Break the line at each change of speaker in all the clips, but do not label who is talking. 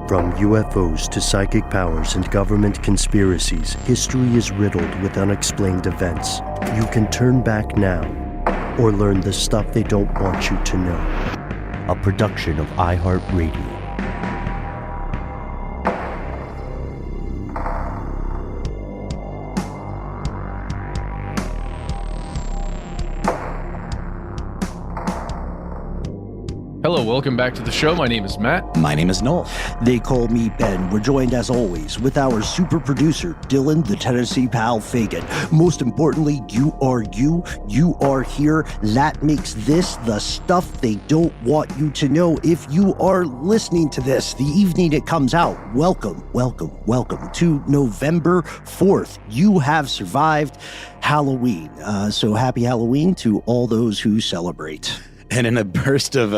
From UFOs to psychic powers and government conspiracies, history is riddled with unexplained events. You can turn back now or learn the stuff they don't want you to know. A production of iHeartRadio.
Hello, welcome back to the show. My name is Matt.
My name is Noel.
They call me Ben. We're joined, as always, with our super producer, Dylan, the Tennessee Pal Fagan. Most importantly, you are here. That makes this the stuff they don't want you to know. If you are listening to this the evening it comes out, welcome to November 4th. You have survived Halloween. So happy Halloween to all those who celebrate.
And in a burst of,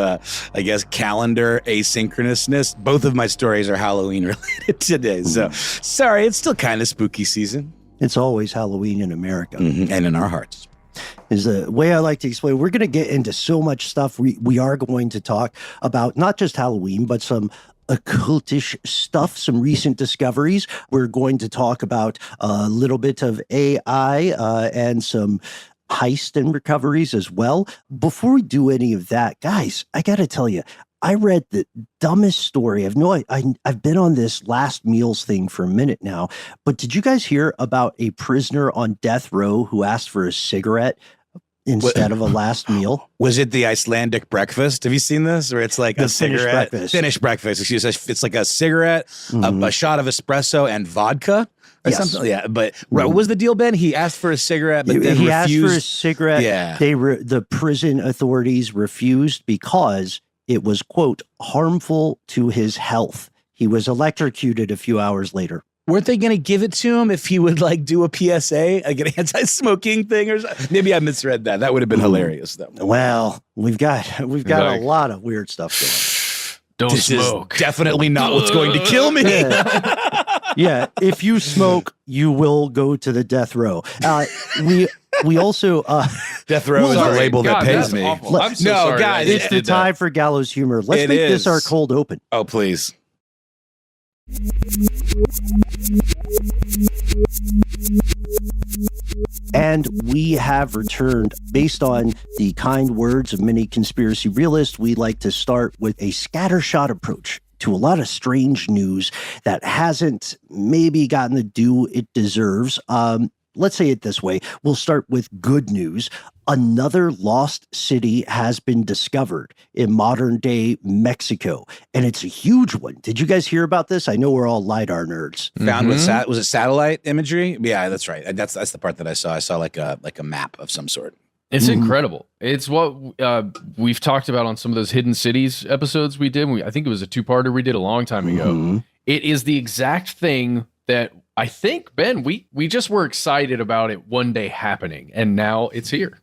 calendar asynchronousness, both of my stories are Halloween related today. So, sorry, it's still kind of spooky season.
It's always Halloween in America.
Mm-hmm. And in our hearts.
Is the way I like to explain. We're going to get into so much stuff. We are going to talk about not just Halloween, but some occultish stuff, some recent discoveries. We're going to talk about a little bit of AI and some heist and recoveries as well. Before we do any of that, guys, I got to tell you, I read the dumbest story. I've been on this last meals thing for a minute now, but did you guys hear about a prisoner on death row who asked for a cigarette instead of a last meal?
Was it the Icelandic breakfast? Have you seen this? Where it's like a cigarette? Finished breakfast. Excuse me. It's like a cigarette, a shot of espresso and vodka. Or something. Yeah, but what was the deal, Ben? He asked for a cigarette, but then
he
refused.
Asked for a cigarette. Yeah. The prison authorities refused because it was, quote, harmful to his health. He was electrocuted a few hours later.
Weren't they going to give it to him if he would do a PSA, like an anti-smoking thing or something? Maybe I misread that. That would have been hilarious, though.
Well, we've got a lot of weird stuff going on.
This smoke. Is definitely not what's going to kill me.
Yeah, if you smoke, you will go to the death row. We also
death row is the label that pays me.
I'm so sorry,
guys,
it's the time for gallows humor. Let's make this our cold open.
Oh, please.
And we have returned. Based on the kind words of many conspiracy realists, we like to start with a scattershot approach to a lot of strange news that hasn't maybe gotten the due it deserves. Let's say it this way. We'll start with good news. Another lost city has been discovered in modern-day Mexico, and it's a huge one. Did you guys hear about this? I know we're all LiDAR nerds.
Found with was it satellite imagery? Yeah, that's right. That's the part that I saw. I saw like a map of some sort.
It's incredible. It's what we've talked about on some of those Hidden Cities episodes we did. I think it was a two-parter we did a long time ago. It is the exact thing that I think, Ben, we just were excited about it one day happening, and now it's here.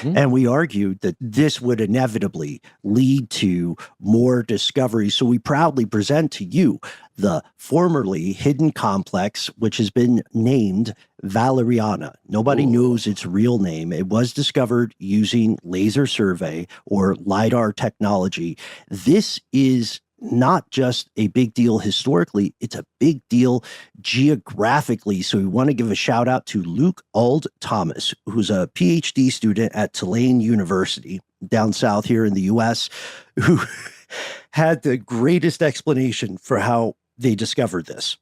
And we argued that this would inevitably lead to more discoveries. So we proudly present to you the formerly hidden complex, which has been named Valeriana. Nobody knows its real name. It was discovered using laser survey or LiDAR technology. This is not just a big deal historically, it's a big deal geographically. So we want to give a shout out to Luke Ald Thomas, who's a PhD student at Tulane University down south here in the US, who had the greatest explanation for how they discovered this.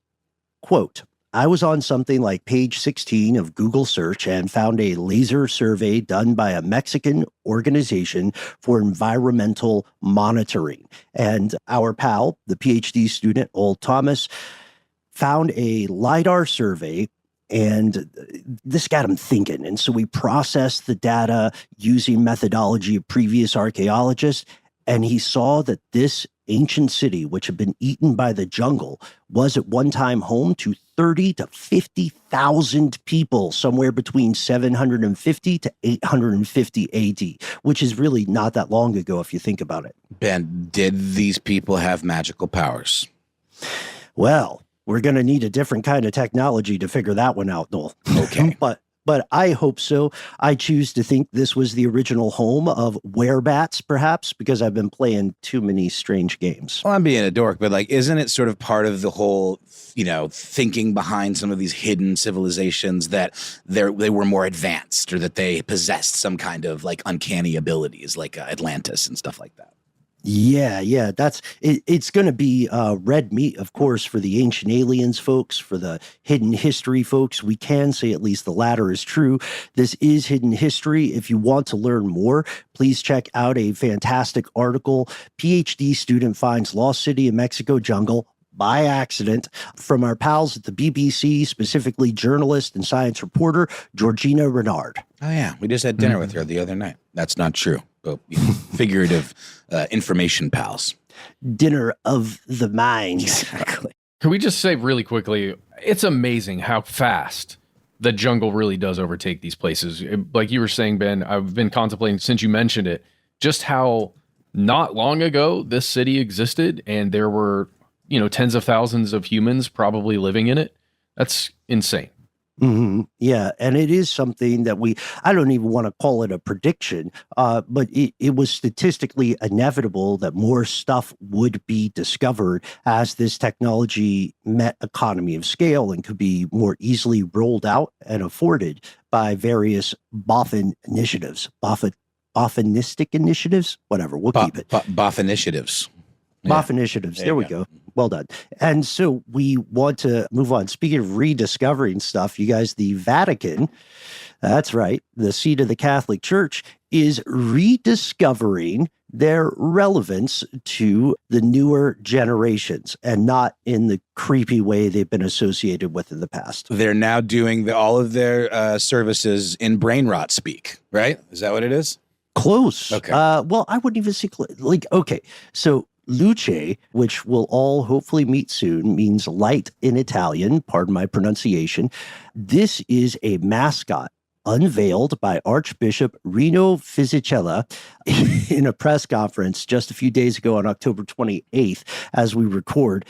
Quote, I was on something like page 16 of Google search and found a laser survey done by a Mexican organization for environmental monitoring. And our pal, the PhD student, Old Thomas, found a LiDAR survey, and this got him thinking. And so we processed the data using methodology of previous archaeologists, and he saw that this ancient city, which had been eaten by the jungle, was at one time home to 30 to 50,000 people, somewhere between 750 to 850 AD, which is really not that long ago if you think about it.
Ben, did these people have magical powers?
Well, we're going to need a different kind of technology to figure that one out, Noel.
Okay.
But but I hope so. I choose to think this was the original home of werebats, perhaps, because I've been playing too many strange games.
Well, I'm being a dork, but like, isn't it sort of part of the whole, thinking behind some of these hidden civilizations that they were more advanced or that they possessed some kind of like uncanny abilities like Atlantis and stuff like that?
Yeah. That's it. It's going to be red meat, of course, for the ancient aliens folks, for the hidden history folks. We can say at least the latter is true. This is hidden history. If you want to learn more, please check out a fantastic article. PhD student finds lost city in Mexico jungle by accident, from our pals at the BBC, specifically journalist and science reporter Georgina Renard.
Oh, yeah. We just had dinner with her the other night. That's not true. But figurative information pals.
Dinner of the mind.
Exactly.
Can we just say really quickly, it's amazing how fast the jungle really does overtake these places. Like you were saying, Ben, I've been contemplating since you mentioned it, just how not long ago this city existed and there were, tens of thousands of humans probably living in it. That's insane.
Mm-hmm. Yeah. And it is something that I don't even want to call it a prediction, but it was statistically inevitable that more stuff would be discovered as this technology met economy of scale and could be more easily rolled out and afforded by various boffin initiatives, boffinistic initiatives, whatever. We'll keep it.
Boff initiatives.
Boff initiatives. There we go. Well done. And so we want to move on. Speaking of rediscovering stuff, you guys, the Vatican, that's right, the seat of the Catholic Church, is rediscovering their relevance to the newer generations and not in the creepy way they've been associated with in the past.
They're now doing all of their services in brain rot speak, right? Is that what it is?
Close.
Okay.
Well, I wouldn't even say okay. So luce, which we'll all hopefully meet soon, means light in Italian. Pardon my pronunciation. This is a mascot unveiled by Archbishop Rino Fisichella in a press conference just a few days ago on October 28th as we record.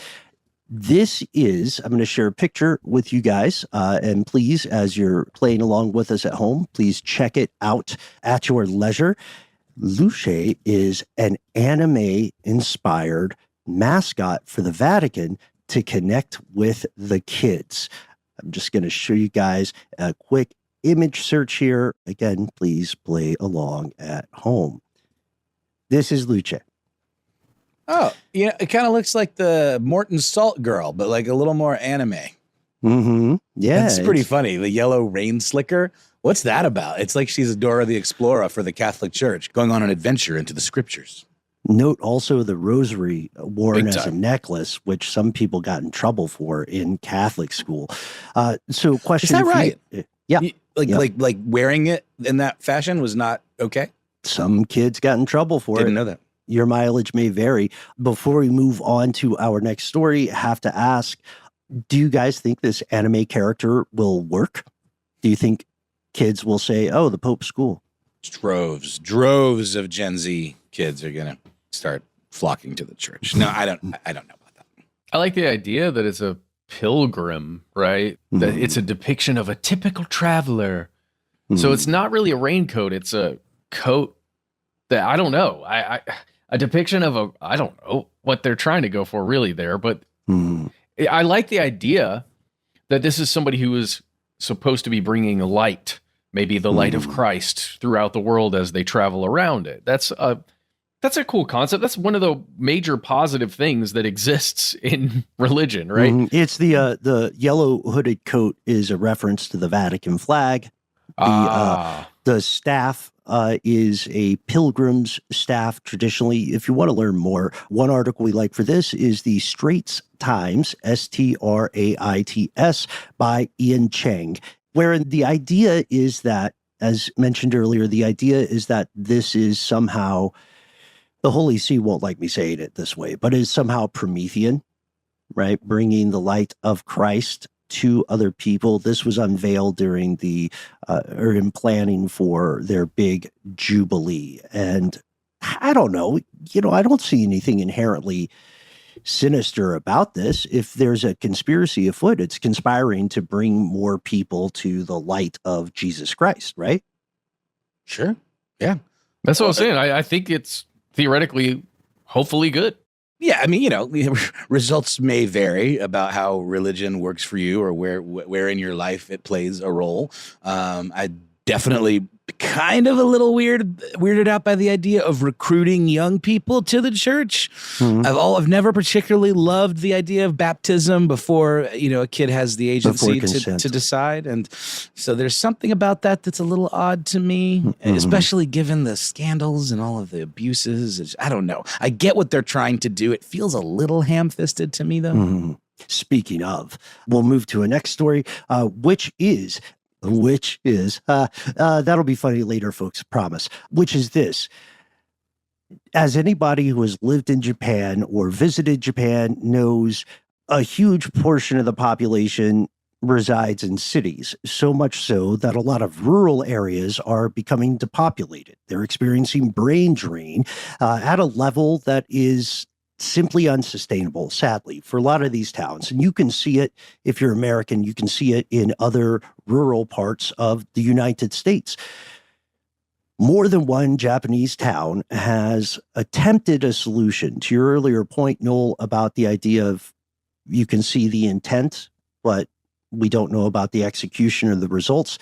This is, I'm going to share a picture with you guys, and please, as you're playing along with us at home, please check it out at your leisure. Luce is an anime-inspired mascot for the Vatican to connect with the kids. I'm just going to show you guys a quick image search here. Again, please play along at home. This is Luce.
Oh, it kind of looks like the Morton Salt girl, but like a little more anime.
Mm-hmm. Yeah.
That's pretty funny. The yellow rain slicker. What's that about? It's like she's Dora the Explorer for the Catholic Church, going on an adventure into the scriptures.
Note also the rosary worn as a necklace, which some people got in trouble for in Catholic school. So question.
Is that right?
Yeah.
Like wearing it in that fashion was not okay?
Some kids got in trouble for it.
Didn't know that.
Your mileage may vary. Before we move on to our next story, I have to ask, do you guys think this anime character will work? Do you think kids will say, oh, the Pope's cool?
Droves of Gen Z kids are going to start flocking to the church. No, I don't know about that.
I like the idea that it's a pilgrim, right?
Mm-hmm.
That it's a depiction of a typical traveler. Mm-hmm. So it's not really a raincoat. It's a coat that, I don't know. A depiction of I don't know what they're trying to go for really there, but I like the idea that this is somebody who is supposed to be bringing light, maybe the light of Christ throughout the world as they travel around it. That's a cool concept. That's one of the major positive things that exists in religion, right?
It's the yellow hooded coat is a reference to the Vatican flag. The staff is a pilgrim's staff traditionally. If you want to learn more, one article we like for this is the Straits Times, Straits, by Ian Cheng, wherein the idea is that, as mentioned earlier, the idea is that this is somehow, the Holy See won't like me saying it this way, but is somehow Promethean, right? Bringing the light of Christ to other people. This was unveiled during or in planning for their big Jubilee. And I don't know, I don't see anything inherently sinister about this. If there's a conspiracy afoot, it's conspiring to bring more people to the light of Jesus Christ, right?
Sure. Yeah.
That's what I'm saying. I think it's theoretically, hopefully good.
Yeah, I mean, results may vary about how religion works for you or where in your life it plays a role. I definitely kind of a little weirded out by the idea of recruiting young people to the church. I've never particularly loved the idea of baptism before a kid has the agency to decide, and so there's something about that that's a little odd to me, especially given the scandals and all of the abuses. I don't know. I get what they're trying to do. It feels a little ham-fisted to me, though.
Speaking of, we'll move to a next story, which is that'll be funny later, folks, promise, which is this. As anybody who has lived in Japan or visited Japan knows, a huge portion of the population resides in cities, so much so that a lot of rural areas are becoming depopulated. They're experiencing brain drain at a level that is simply unsustainable, sadly, for a lot of these towns. And you can see it, if you're American, you can see it in other rural parts of the United States. More than one Japanese town has attempted a solution. To your earlier point, Noel, about the idea of you can see the intent, but we don't know about the execution or the results.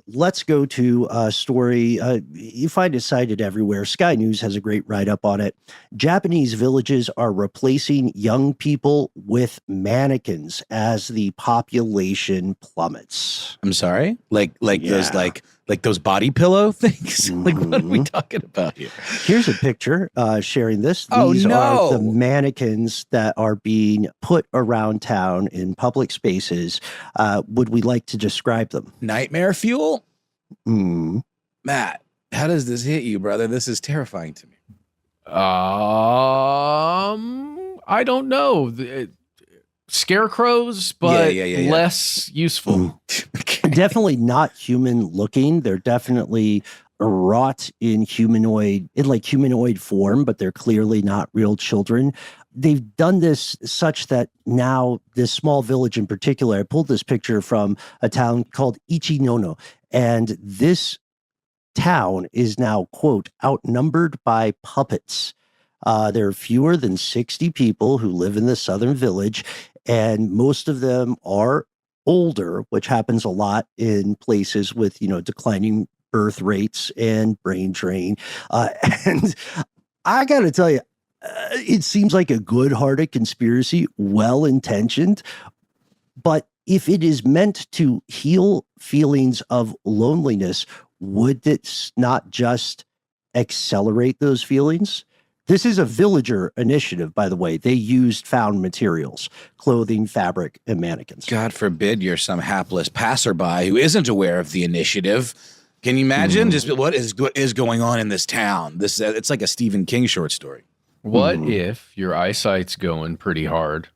Let's go to a story. You find it cited everywhere. Sky News has a great write-up on it. Japanese villages are replacing young people with mannequins as the population plummets.
I'm sorry? Like those body pillow things? Like, what are we talking about here?
Here's a picture sharing this. These are the mannequins that are being put around town in public spaces. Would we like to describe them?
Nightmare fuel? Matt, how does this hit you, brother? This is terrifying to me.
I don't know. Scarecrows, but less useful.
Definitely not human looking. They're definitely wrought in humanoid form, but they're clearly not real children. They've done this such that now this small village in particular, I pulled this picture from a town called Ichinono, and this town is now, quote, outnumbered by puppets. There are fewer than 60 people who live in the southern village, and most of them are older, which happens a lot in places with, declining birth rates and brain drain. And I got to tell you, it seems like a good-hearted conspiracy, well-intentioned, but if it is meant to heal feelings of loneliness, would it not just accelerate those feelings? This is a villager initiative, by the way. They used found materials, clothing, fabric, and mannequins.
God forbid you're some hapless passerby who isn't aware of the initiative. Can you imagine just what is going on in this town? It's like a Stephen King short story.
What if your eyesight's going pretty hard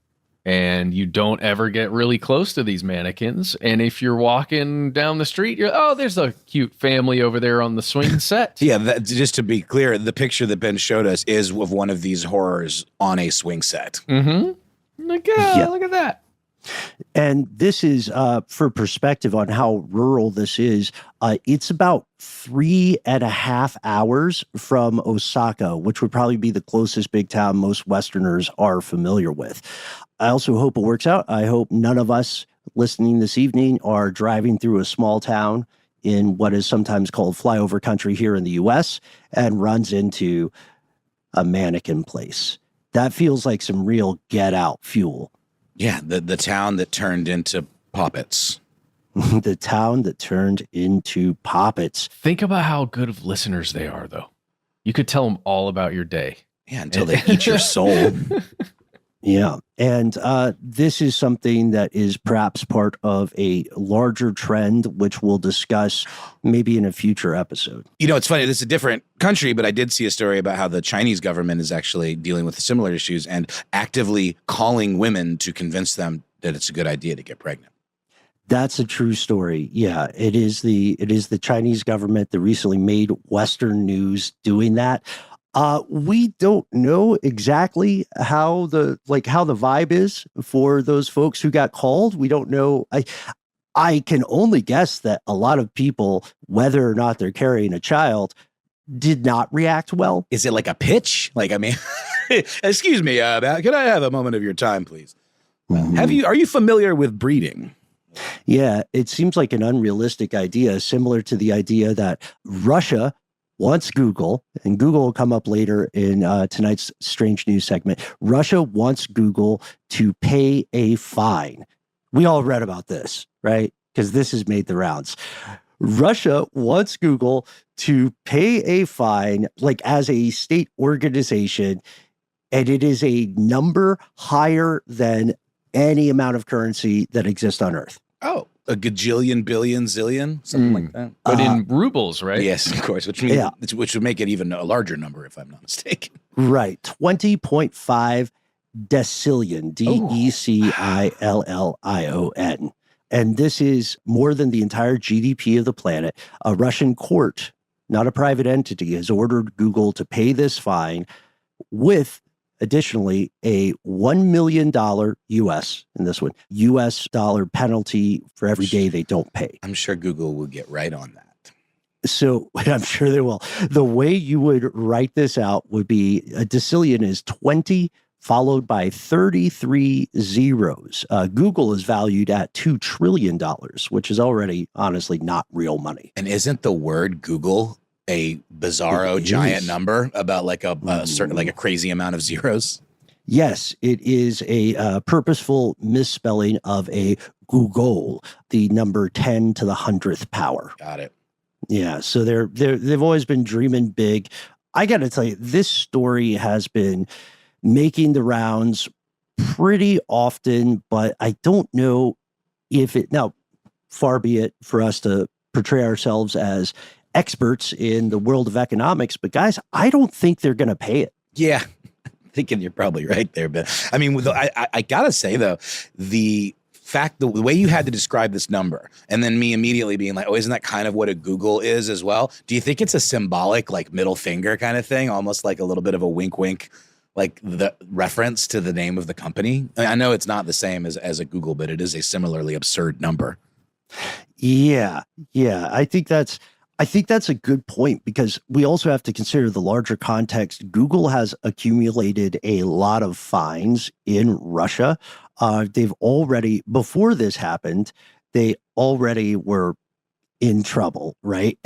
and you don't ever get really close to these mannequins? And if you're walking down the street, there's a cute family over there on the swing set.
Yeah, just to be clear, the picture that Ben showed us is of one of these horrors on a swing set.
Look at that.
And this is, for perspective on how rural this is, it's about 3.5 hours from Osaka, which would probably be the closest big town most Westerners are familiar with. I also hope it works out. I hope none of us listening this evening are driving through a small town in what is sometimes called flyover country here in the U.S. and runs into a mannequin place. That feels like some real get out fuel.
Yeah, the town that turned into puppets.
The town that turned into puppets.
Think about how good of listeners they are, though. You could tell them all about your day.
Yeah, until they eat your soul.
Yeah. And this is something that is perhaps part of a larger trend, which we'll discuss maybe in a future episode.
It's funny. This is a different country, but I did see a story about how the Chinese government is actually dealing with similar issues and actively calling women to convince them that it's a good idea to get pregnant.
That's a true story. Yeah, it is the Chinese government that recently made Western news doing that. We don't know exactly how the vibe is for those folks who got called. We don't know. I can only guess that a lot of people, whether or not they're carrying a child, did not react well.
Is it like a pitch? Like, I mean, excuse me, can I have a moment of your time, please? Are you familiar with breeding?
Yeah, it seems like an unrealistic idea, similar to the idea that Russia wants Google, and Google will come up later in tonight's Strange News segment. Russia wants Google to pay a fine. We all read about this, right? Because this has made the rounds. Russia wants Google to pay a fine, like as a state organization, and it is a number higher than any amount of currency that exists on Earth.
Oh, a gajillion, billion, zillion, something like that.
But in rubles, right?
Yes, of course, which would make it even a larger number, if I'm not mistaken.
Right, 20.5 decillion, decillion. And this is more than the entire GDP of the planet. A Russian court, not a private entity, has ordered Google to pay this fine with, additionally, a $1 million US dollar penalty for every day they don't pay.
I'm sure Google will get right on that.
So I'm sure they will. The way you would write this out would be a decillion is 20 followed by 33 zeros. Google is valued at $2 trillion, which is already honestly not real money.
And isn't the word Google a bizarro giant number about like a certain, like a crazy amount of zeros?
Yes, it is a purposeful misspelling of a Google, the number 10 to the 100th power.
Got it.
Yeah, so they've always been dreaming big. I got to tell you, this story has been making the rounds pretty often, but I don't know if it, now, far be it for us to portray ourselves as experts in the world of economics, but guys, I don't think they're going to pay it.
Yeah, thinking you're probably right there, Ben. I mean, I gotta say though, the fact, the way you had to describe this number, and then me immediately being like, oh, isn't that kind of what a Google is as well? Do you think it's a symbolic, like middle finger kind of thing, almost like a little bit of a wink, wink, like the reference to the name of the company? I know it's not the same as a Google, but it is a similarly absurd number.
Yeah. I think that's a good point, because we also have to consider the larger context. Google has accumulated a lot of fines in Russia. They've already, before this happened, they already were in trouble, right?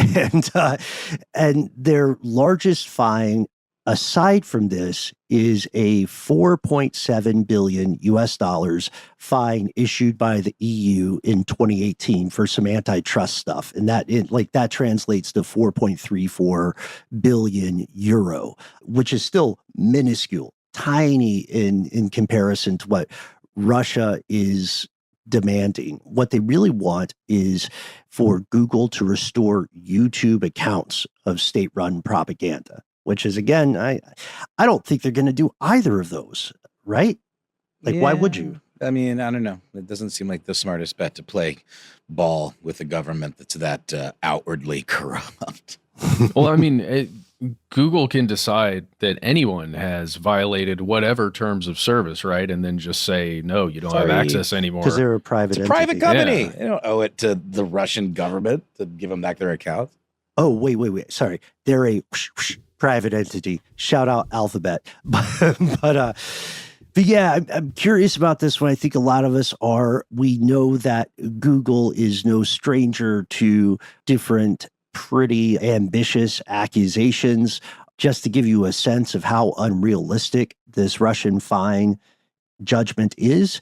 And their largest fine, aside from this, is a 4.7 billion US dollars fine issued by the EU in 2018 for some antitrust stuff. And that translates to 4.34 billion euro, which is still minuscule, tiny in comparison to what Russia is demanding. What they really want is for Google to restore YouTube accounts of state-run propaganda, which is, again, I don't think they're going to do either of those, right? Like, why would you?
I mean, I don't know. It doesn't seem like the smartest bet to play ball with a government that's that outwardly corrupt.
Well, I mean, Google can decide that anyone has violated whatever terms of service, right? And then just say, no, you don't have access anymore.
Because they're a private entity.
Private company. Yeah. They don't owe it to the Russian government to give them back their accounts.
Oh, wait. Sorry. They're a private entity. Shout out Alphabet. But yeah, I'm curious about this one. I think a lot of us are. We know that Google is no stranger to different pretty ambitious accusations. Just to give you a sense of how unrealistic this Russian fine judgment is.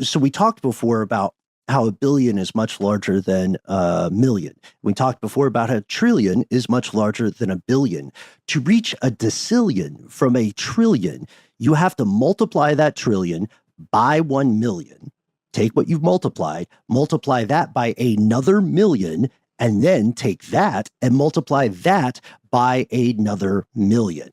So we talked before about how a billion is much larger than a million. We talked before about how a trillion is much larger than a billion. To reach a decillion from a trillion, you have to multiply that trillion by 1 million. Take what you've multiplied, multiply that by another million, and then take that and multiply that by another million.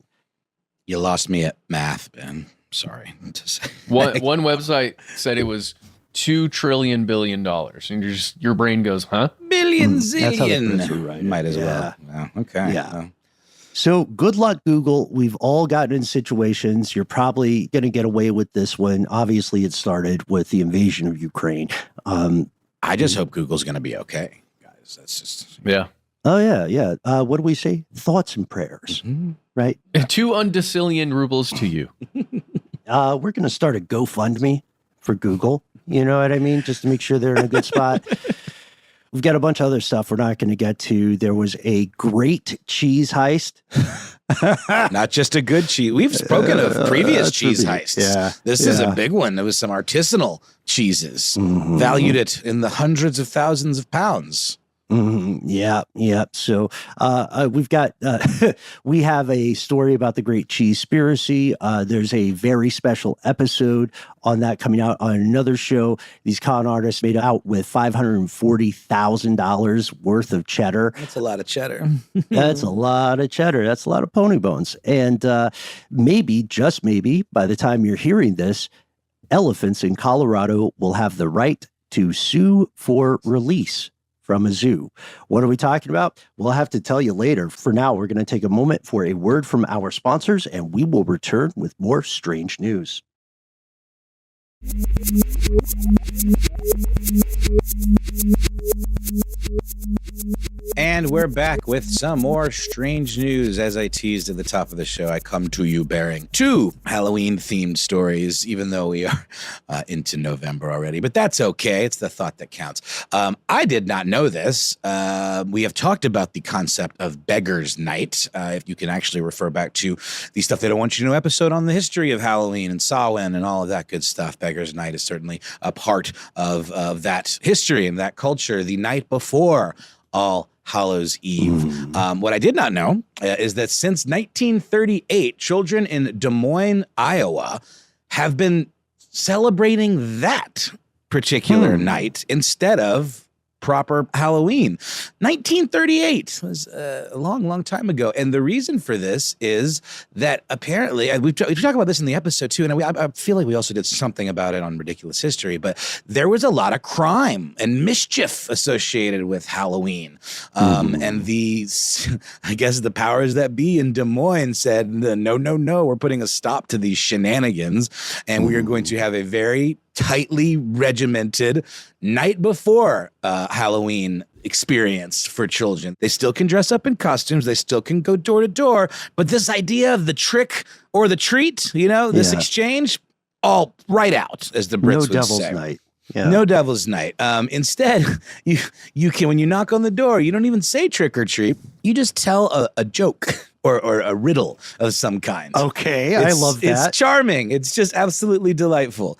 You lost me at math, Ben. Sorry to say.
One website said it was $2 trillion billion, and your brain goes, huh?
Billion zillion.
That's how the Brits were right.
Might as well. Yeah. Okay.
Yeah. So good luck, Google. We've all gotten in situations. You're probably going to get away with this one. Obviously, it started with the invasion of Ukraine.
I just hope Google's going to be okay, guys. That's just
Yeah.
Oh, yeah. What do we say? Thoughts and prayers, right?
2 undecillion rubles to you.
We're going to start a GoFundMe for Google. You know what I mean? Just to make sure they're in a good spot. We've got a bunch of other stuff we're not going to get to. There was a great cheese heist.
not just a good cheese. We've spoken of previous cheese heists.
Yeah.
This is a big one. There was some artisanal cheeses valued in the hundreds of thousands of pounds.
Yeah. So we've got we have a story about the Great Cheesespiracy. There's a very special episode on that coming out on another show. These con artists made out with $540,000 worth of cheddar.
That's a lot of cheddar.
That's a lot of cheddar. That's a lot of pony bones. And maybe, just maybe, by the time you're hearing this, elephants in Colorado will have the right to sue for release from a zoo. What are we talking about? We'll have to tell you later. For now, we're going to take a moment for a word from our sponsors, and we will return with more strange news.
And we're back with some more strange news. As I teased at the top of the show, I come to you bearing 2 Halloween-themed stories, even though we are into November already. But that's okay. It's the thought that counts. I did not know this. We have talked about the concept of Beggars Night. If you can actually refer back to the Stuff They Don't Want You to Know episode on the history of Halloween and Samhain and all of that good stuff. Beggars Night is certainly a part of that history and that culture. The night before All Hallows Eve. What I did not know is that since 1938, children in Des Moines, Iowa, have been celebrating that particular night instead of proper Halloween. 1938 was a long, long time ago. And the reason for this is that apparently, and we talked about this in the episode too, and I feel like we also did something about it on Ridiculous History, but there was a lot of crime and mischief associated with Halloween. And I guess the powers that be in Des Moines said, no, we're putting a stop to these shenanigans, and we are going to have a very tightly regimented night before Halloween experience for children. They still can dress up in costumes. They still can go door to door. But this idea of the trick or the treat, this exchange, all right out, as the Brits would say.
No devil's night. Yeah.
No devil's night. Instead, you can, when you knock on the door, you don't even say trick or treat. You just tell a joke or a riddle of some kind.
Okay, I love that.
It's charming. It's just absolutely delightful.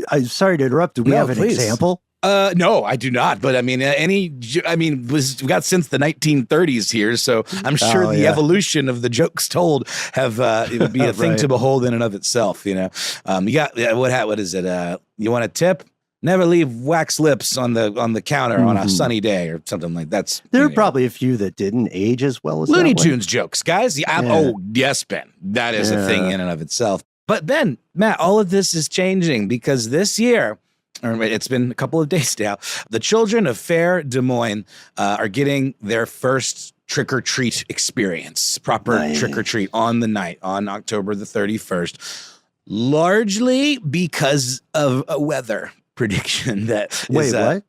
I'm sorry to interrupt. Do we have an example?
No, I do not. But I mean, we've got since the 1930s here, so I'm sure the evolution of the jokes told have it would be a thing to behold in and of itself. You got what is it? You want a tip? Never leave wax lips on the counter on a sunny day or something like that.
There are probably a few that didn't age as well as
Looney Tunes jokes, guys. Oh, yes, Ben. That is a thing in and of itself. But Ben, Matt, all of this is changing because this year, or it's been a couple of days now, the children of Fair Des Moines are getting their first trick-or-treat experience, proper trick-or-treat on the night, on October the 31st, largely because of a weather prediction that is,
what?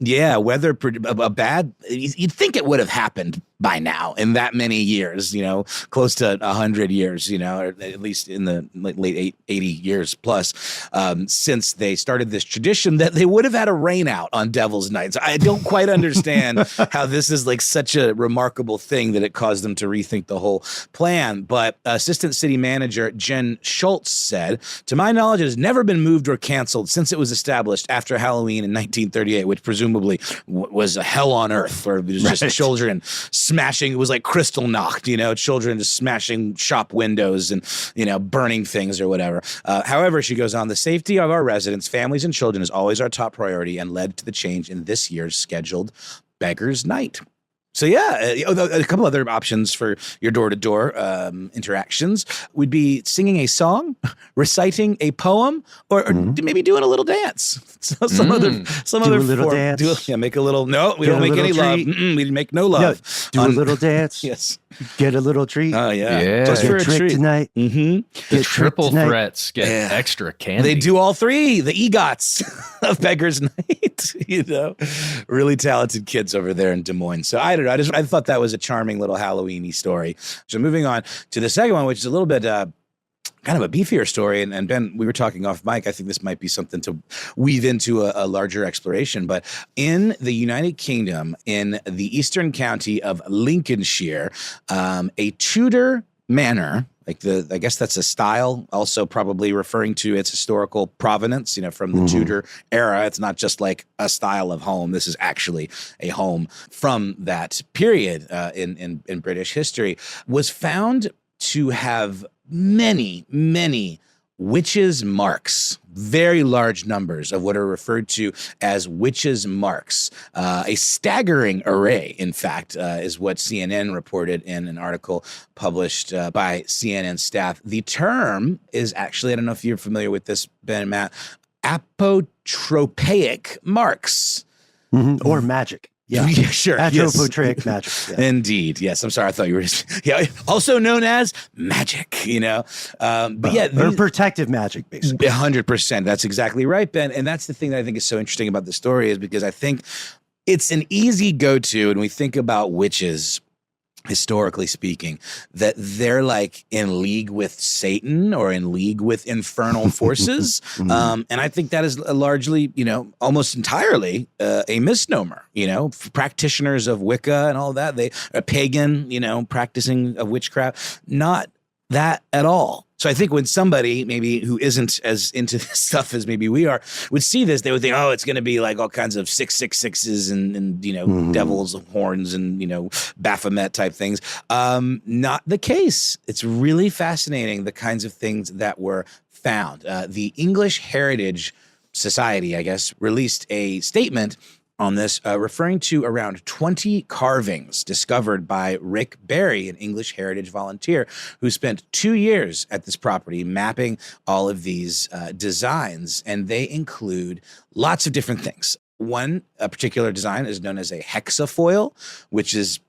Weather a bad. You'd think it would have happened by now in that many years, close to 100 years, or at least in the late 80 years plus, since they started this tradition that they would have had a rain out on Devil's Night. So I don't quite understand how this is like such a remarkable thing that it caused them to rethink the whole plan. But Assistant City Manager Jen Schultz said, to my knowledge, it has never been moved or canceled since it was established after Halloween in 1938, which presumably was a hell on earth, where it was just children smashing. It was like crystal knocked, children just smashing shop windows and, burning things or whatever. However, she goes on, the safety of our residents, families, and children is always our top priority and led to the change in this year's scheduled Beggars Night. So a couple other options for your door-to-door interactions would be singing a song, reciting a poem, or maybe doing a little dance. So some other
little dance.
Make a little. No, we don't make any love. We make no love.
A little dance.
Yes.
Get a little treat.
Oh, yeah.
Yeah.
Just for a
Trick
treat.
tonight.
Mm-hmm.
The triple threats get
Yeah.
extra candy.
They do all three, the EGOTs of Beggars Night, really talented kids over there in Des Moines. So I don't know. I thought that was a charming little Halloween-y story. So moving on to the second one, which is a little bit kind of a beefier story. And Ben, we were talking off mic. I think this might be something to weave into a larger exploration. But in the United Kingdom, in the eastern county of Lincolnshire, a Tudor manor, I guess that's a style, also probably referring to its historical provenance, from the Tudor era. It's not just like a style of home. This is actually a home from that period in British history, was found to have many, many witches' marks, very large numbers of what are referred to as witches' marks. A staggering array, in fact, is what CNN reported in an article published by CNN staff. The term is actually, I don't know if you're familiar with this, Ben and Matt, apotropaic marks.
Or magic. Yeah,
sure.
Apotropaic magic. Yeah.
Indeed. Yes. I'm sorry. I thought you were also known as magic, but yeah.
Or protective magic, basically.
100%. That's exactly right, Ben. And that's the thing that I think is so interesting about the story is because I think it's an easy go-to when we think about witches, historically speaking, that they're like in league with Satan or in league with infernal forces. And I think that is largely, almost entirely a misnomer, practitioners of Wicca and all that. They are pagan, practicing of witchcraft, not that at all. So I think when somebody maybe who isn't as into this stuff as maybe we are would see this, they would think, oh, it's going to be like all kinds of 666s and devils horns and, Baphomet type things. Not the case. It's really fascinating, the kinds of things that were found. The English Heritage Society, I guess, released a statement on this, referring to around 20 carvings discovered by Rick Berry, an English heritage volunteer who spent 2 years at this property mapping all of these designs. And they include lots of different things. One particular design is known as a hexafoil, which is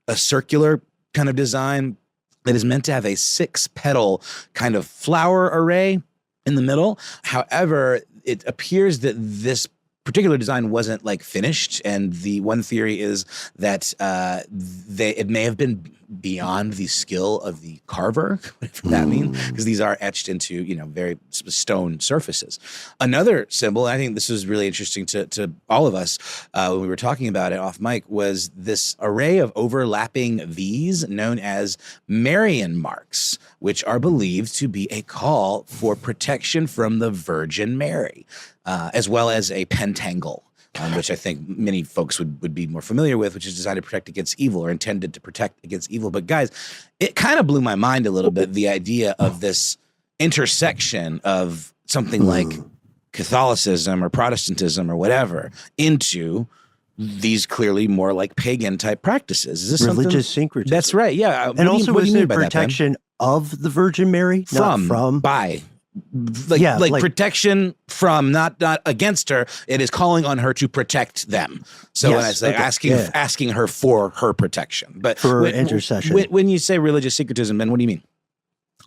a circular kind of design that is meant to have a 6-petal kind of flower array in the middle. However, it appears that this particular design wasn't finished, and the one theory is that it may have been beyond the skill of the carver, whatever that means, because these are etched into very stone surfaces. Another symbol, and I think this was really interesting to all of us when we were talking about it off mic, was this array of overlapping V's known as Marian marks, which are believed to be a call for protection from the Virgin Mary. As well as a pentangle, which I think many folks would be more familiar with, which is designed to protect against evil or intended to protect against evil. But guys, it kind of blew my mind a little bit, the idea of this intersection of something like Catholicism or Protestantism or whatever into these clearly more like pagan type practices. Is this
religious syncretism?
That's right. Yeah.
And also was it protection of the Virgin Mary?
By. Protection from, not against her. It is calling on her to protect them. So when I say asking her for her protection, but
for intercession.
When you say religious syncretism, Ben, what do you mean?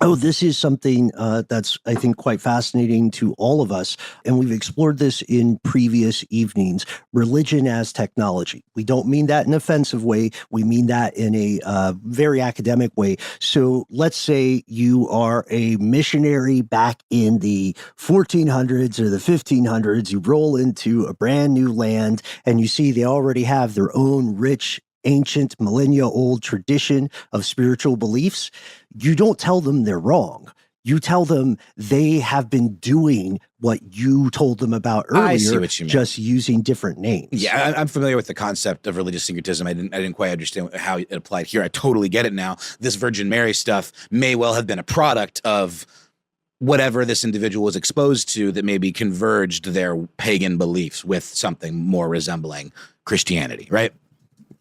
Oh, this is something that's, I think, quite fascinating to all of us. And we've explored this in previous evenings. Religion as technology. We don't mean that in an offensive way. We mean that in a very academic way. So let's say you are a missionary back in the 1400s or the 1500s. You roll into a brand new land and you see they already have their own rich, ancient, millennia-old tradition of spiritual beliefs. You don't tell them they're wrong. You tell them they have been doing what you told them about earlier,
I see what you mean.
Just using different names.
Yeah, I'm familiar with the concept of religious syncretism. I didn't quite understand how it applied here. I totally get it now. This Virgin Mary stuff may well have been a product of whatever this individual was exposed to that maybe converged their pagan beliefs with something more resembling Christianity, right?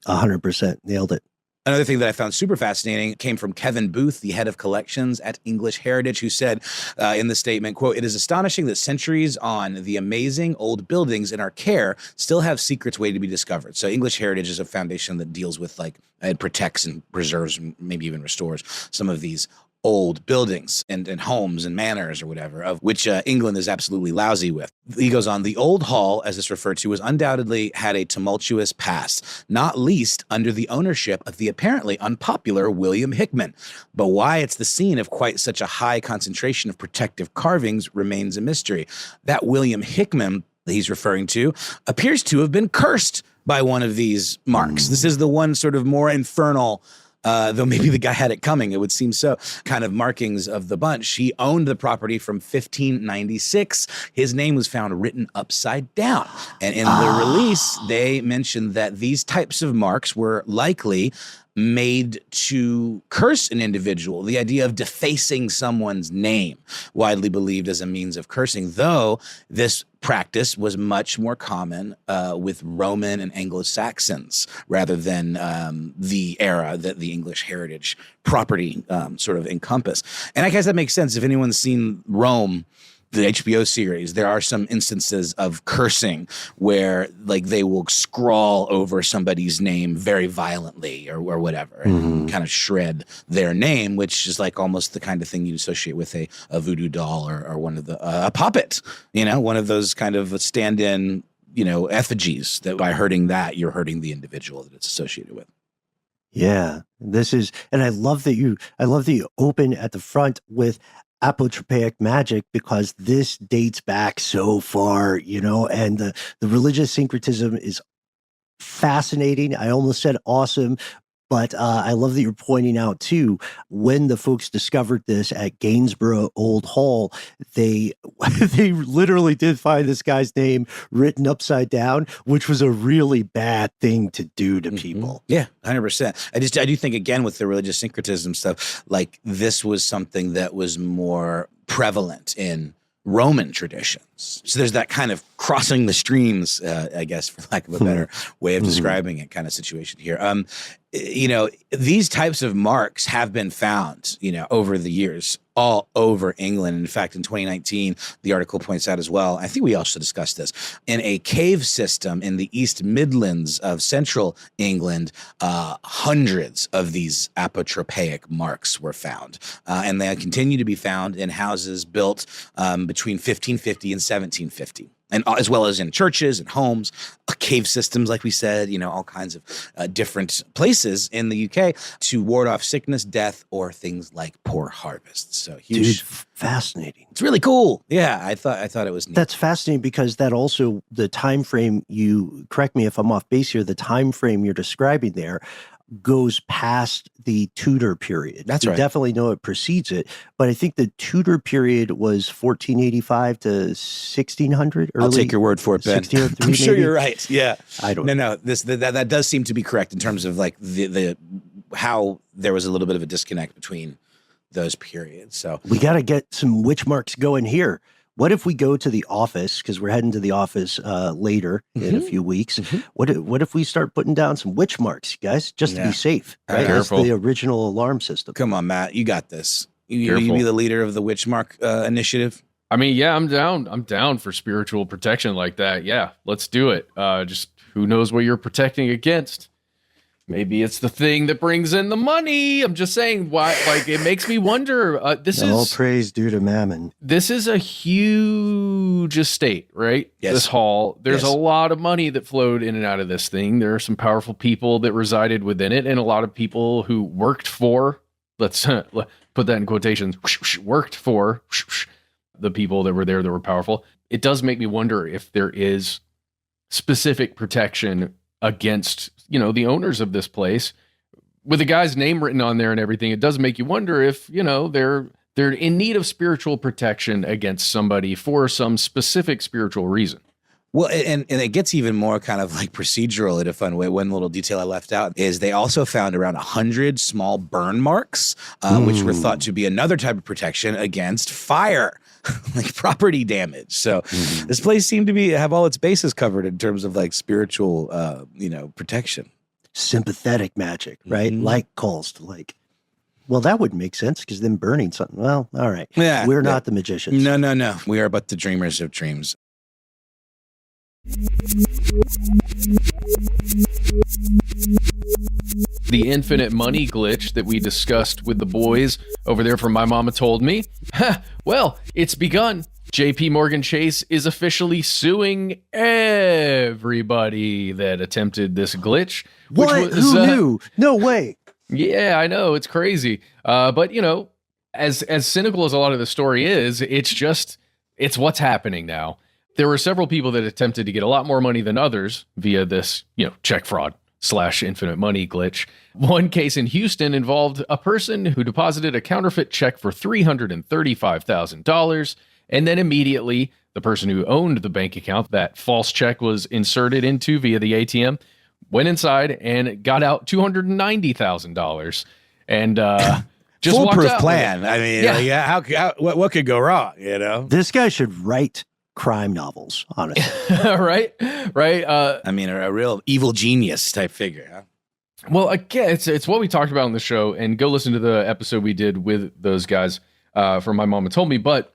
100%. Nailed it.
Another thing that I found super fascinating came from Kevin Booth, the head of collections at English Heritage, who said in the statement, quote, "It is astonishing that centuries on, the amazing old buildings in our care still have secrets waiting to be discovered." So English Heritage is a foundation that deals with it protects and preserves, maybe even restores some of these old buildings and homes and manors or whatever, of which England is absolutely lousy with. He goes on, "The old hall, as it's referred to, was undoubtedly had a tumultuous past, not least under the ownership of the apparently unpopular William Hickman. But why it's the scene of quite such a high concentration of protective carvings remains a mystery. That William Hickman that he's referring to appears to have been cursed by one of these marks. This is the one sort of more infernal, though maybe the guy had it coming, it would seem so, kind of markings of the bunch. He owned the property from 1596. His name was found written upside down. And in the release, they mentioned that these types of marks were likely made to curse an individual. The idea of defacing someone's name, widely believed as a means of cursing, though this practice was much more common with Roman and Anglo-Saxons rather than the era that the English Heritage property sort of encompass. And I guess that makes sense. If anyone's seen Rome, the HBO series, there are some instances of cursing where like they will scrawl over somebody's name very violently or whatever and kind of shred their name, which is like almost the kind of thing you'd associate with a voodoo doll or one of the a puppet, one of those kind of stand-in, effigies that by hurting that, you're hurting the individual that it's associated with.
Yeah, and I love that you open at the front with apotropaic magic, because this dates back so far, and the religious syncretism is fascinating. I almost said awesome, but I love that you're pointing out too, when the folks discovered this at Gainsborough Old Hall, they literally did find this guy's name written upside down, which was a really bad thing to do to people.
Yeah, 100%. I do think, again, with the religious syncretism stuff, like this was something that was more prevalent in Roman traditions. So there's that kind of crossing the streams, I guess, for lack of a better way of describing it, kind of situation here. These types of marks have been found, over the years all over England. In fact, in 2019, the article points out as well, I think we also discussed this, in a cave system in the East Midlands of central England, hundreds of these apotropaic marks were found. And they continue to be found in houses built between 1550 and 1750. And as well as in churches and homes, cave systems, like we said, all kinds of different places in the UK to ward off sickness, death, or things like poor harvests. So huge.
Dude, fascinating.
It's really cool. Yeah, I thought it was neat.
That's fascinating, because that also, the time frame, you correct me if I'm off base here, the time frame you're describing there goes past the Tudor period.
That's
we
right.
Definitely know it precedes it, but I think the Tudor period was 1485 to 1600.
I'll take your word for it, Ben. I'm sure you're right. Yeah,
I don't.
No. That does seem to be correct in terms of like the how there was a little bit of a disconnect between those periods. So
we got to get some witch marks going here. What if we go to the office, because we're heading to the office later in a few weeks. What if we start putting down some witch marks, guys, just to be safe? Right? That's the original alarm system.
Come on, Matt. You got this. You be the leader of the witch mark initiative.
I mean, yeah, I'm down. I'm down for spiritual protection like that. Yeah, let's do it. Just who knows what you're protecting against? Maybe it's the thing that brings in the money. I'm just saying, why? Like, it makes me wonder.
All praise due to Mammon.
This is a huge estate, right?
Yes.
This hall. There's a lot of money that flowed in and out of this thing. There are some powerful people that resided within it, and a lot of people who worked for. Let's put that in quotations. Worked for the people that were there that were powerful. It does make me wonder if there is specific protection against, the owners of this place with the guy's name written on there and everything. It does make you wonder if, they're in need of spiritual protection against somebody for some specific spiritual reason.
Well, and it gets even more kind of like procedural in a fun way. One little detail I left out is they also found around 100 small burn marks, which were thought to be another type of protection against fire, like property damage. So this place seemed to have all its bases covered in terms of like spiritual, protection.
sympathetic magic, right? Like calls to like, well, that would make sense because then burning something. Well, all right.
Yeah,
We're not the magicians.
No. We are but the dreamers of dreams.
The infinite money glitch that we discussed with the boys over there from My Mama Told Me. Well, it's begun. JP Morgan Chase is officially suing everybody that attempted this glitch.
What? Who knew? No way.
Yeah, I know. It's crazy. But, you know, as cynical as a lot of the story is, it's what's happening now. There were several people that attempted to get a lot more money than others via this, you know, check fraud / infinite money glitch. One case in Houston involved a person who deposited a counterfeit check for $335,000. And then immediately the person who owned the bank account that false check was inserted into via the ATM went inside and got out $290,000 and just
foolproof
walked out.
Plan. I mean,
Yeah.
how what could go wrong? You know,
This guy should write crime novels, honestly.
right.
I mean, a real evil genius type figure. Huh?
Well, again, it's what we talked about on the show, and go listen to the episode we did with those guys from My Mama Told Me. But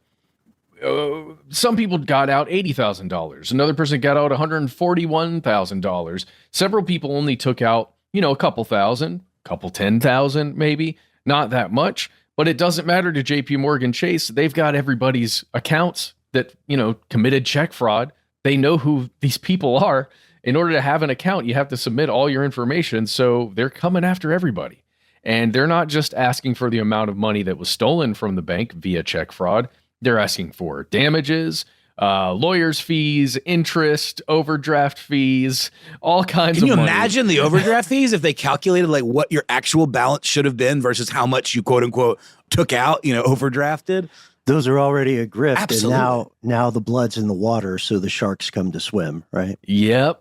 some people got out $80,000. Another person got out $141,000. Several people only took out, you know, a couple thousand, couple 10,000 maybe, not that much. But it doesn't matter to JP Morgan Chase. They've got everybody's accounts that, you know, committed check fraud. They know who these people are. In order to have an account, you have to submit all your information. So they're coming after everybody. And they're not just asking for the amount of money that was stolen from the bank via check fraud. They're asking for damages, lawyers' fees, interest, overdraft fees, all kinds of money.
Can you imagine the overdraft fees if they calculated like what your actual balance should have been versus how much you quote unquote took out, you know, overdrafted?
Those are already a grift.
Absolutely.
And now the blood's in the water, so the sharks come to swim, right?
Yep.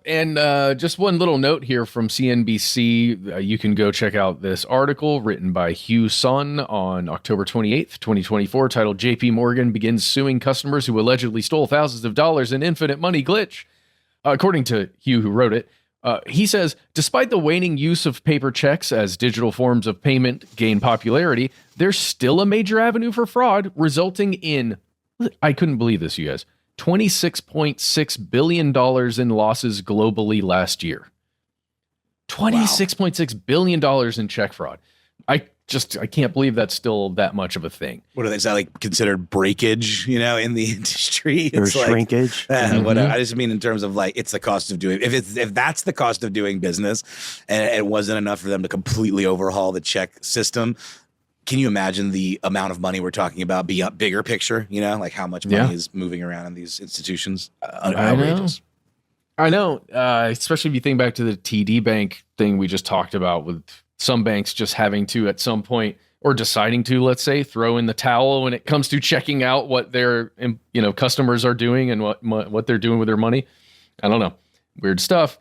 And just one little note here from CNBC. You can go check out this article written by Hugh Sun on October 28th, 2024, titled JP Morgan Begins Suing Customers Who Allegedly Stole Thousands of Dollars in Infinite Money Glitch. According to Hugh, who wrote it, he says, despite the waning use of paper checks as digital forms of payment gain popularity, there's still a major avenue for fraud, resulting in, I couldn't believe this, you guys, $26.6 billion in losses globally last year. $26.6 billion in check fraud. I can't believe that's still that much of a thing.
What are they? Is that like considered breakage, you know, in the industry?
Or
It's like,
shrinkage.
Whatever. I just mean in terms of like, it's the cost of doing, if that's the cost of doing business and it wasn't enough for them to completely overhaul the check system, can you imagine the amount of money we're talking about, bigger picture, you know, like how much money is moving around in these institutions? Outrageous.
I know. Especially if you think back to the TD Bank thing we just talked about, with some banks just having to at some point, or deciding to, let's say, throw in the towel when it comes to checking out what their, you know, customers are doing and what they're doing with their money. I don't know. Weird stuff.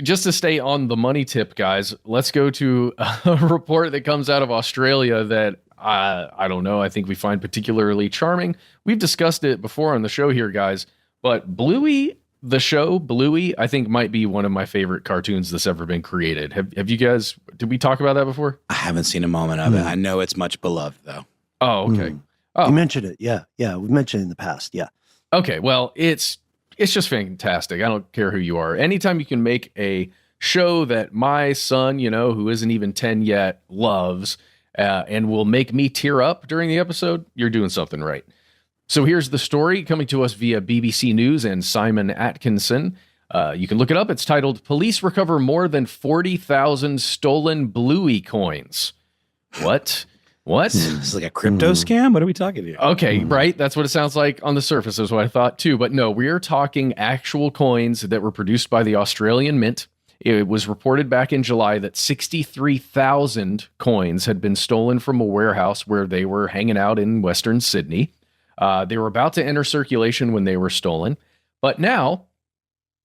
Just to stay on the money tip, guys, let's go to a report that comes out of Australia that I don't know, I think we find particularly charming. We've discussed it before on the show here, guys, but Bluey, the show Bluey, I think might be one of my favorite cartoons that's ever been created. Have you guys, did we talk about that before?
I haven't seen a moment of it. I know it's much beloved though.
Oh, okay. Oh,
You mentioned it. Yeah. We've mentioned it in the past. Yeah.
okay. Well, it's just fantastic. I don't care who you are. Anytime you can make a show that my son, you know, who isn't even 10 yet, loves and will make me tear up during the episode, you're doing something right. So here's the story coming to us via BBC News and Simon Atkinson. You can look it up. It's titled, Police Recover More Than 40,000 Stolen Bluey Coins. What?
It's like a crypto scam? What are we talking here?
Okay, right. That's what it sounds like on the surface, is what I thought too. But no, we are talking actual coins that were produced by the Australian Mint. It was reported back in July that 63,000 coins had been stolen from a warehouse where they were hanging out in Western Sydney. They were about to enter circulation when they were stolen. But now,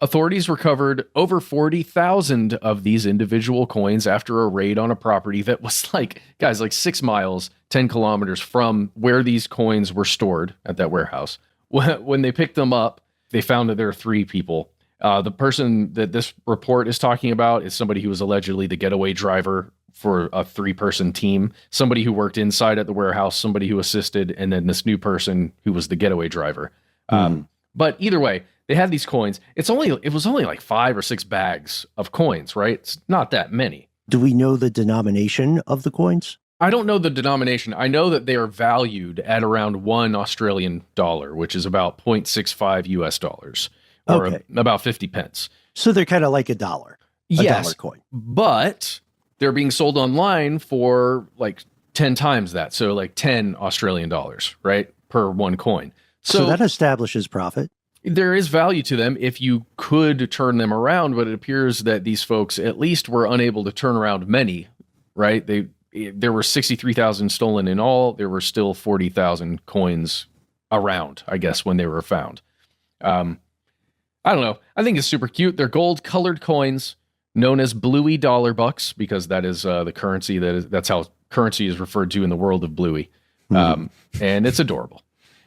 authorities recovered over 40,000 of these individual coins after a raid on a property that was like 6 miles, 10 kilometers from where these coins were stored at that warehouse. When they picked them up, they found that there are 3 people The person that this report is talking about is somebody who was allegedly the getaway driver for a 3-person team, somebody who worked inside at the warehouse, somebody who assisted, and then this new person who was the getaway driver. But either way, they had these coins. It was only like 5 or 6 bags of coins, right? It's not that many.
Do we know the denomination of the coins?
I don't know the denomination. I know that they are valued at around $1 Australian dollar, which is about 0.65 US dollars, or about 50 pence.
So they're kind of like a dollar.
Yes,
dollar coin.
But they're being sold online for like 10 times that. So like 10 Australian dollars, right? Per one coin.
So that establishes profit.
There is value to them if you could turn them around, but it appears that these folks at least were unable to turn around many, right? There were 63,000 stolen in all. There were still 40,000 coins around, I guess, when they were found. I don't know. I think it's super cute. They're gold colored coins known as Bluey dollar bucks, because that is the currency that's how currency is referred to in the world of Bluey. And it's adorable.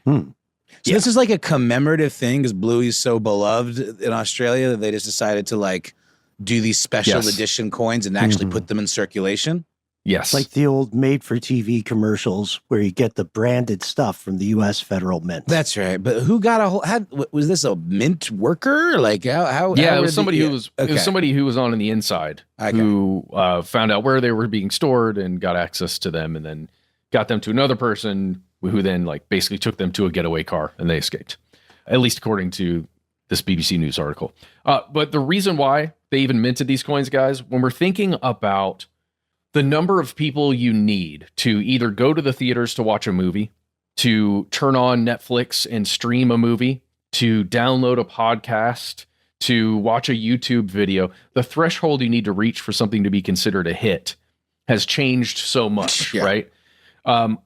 So this is like a commemorative thing because Bluey's so beloved in Australia that they just decided to like do these special edition coins and actually put them in circulation.
Yes.
Like the old made-for-TV commercials where you get the branded stuff from the U.S. federal mint.
That's right. But who got was this a mint worker? Like how?
Yeah, it was somebody who was it was somebody who was on the inside who found out where they were being stored and got access to them, and then got them to another person who then like basically took them to a getaway car and they escaped, at least according to this BBC News article. But the reason why they even minted these coins, guys, when we're thinking about the number of people you need to either go to the theaters to watch a movie, to turn on Netflix and stream a movie, to download a podcast, to watch a YouTube video, the threshold you need to reach for something to be considered a hit has changed so much, right?
A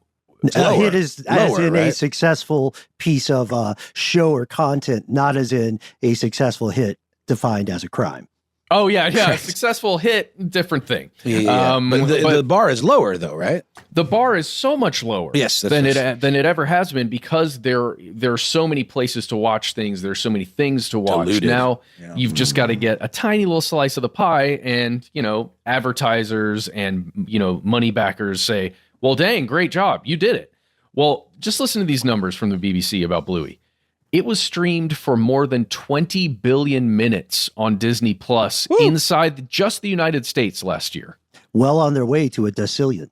hit is as in a successful piece of show or content, not as in a successful hit defined as a crime.
Oh, yeah. A successful hit, different thing.
But the bar is lower, though, right?
The bar is so much lower than it ever has been, because there are so many places to watch things. There's so many things to watch. Diluted. Now, you've just got to get a tiny little slice of the pie, and, advertisers and, money backers say, well, dang, great job. You did it. Well, just listen to these numbers from the BBC about Bluey. It was streamed for more than 20 billion minutes on Disney Plus inside just the United States last year.
Well on their way to a decillion.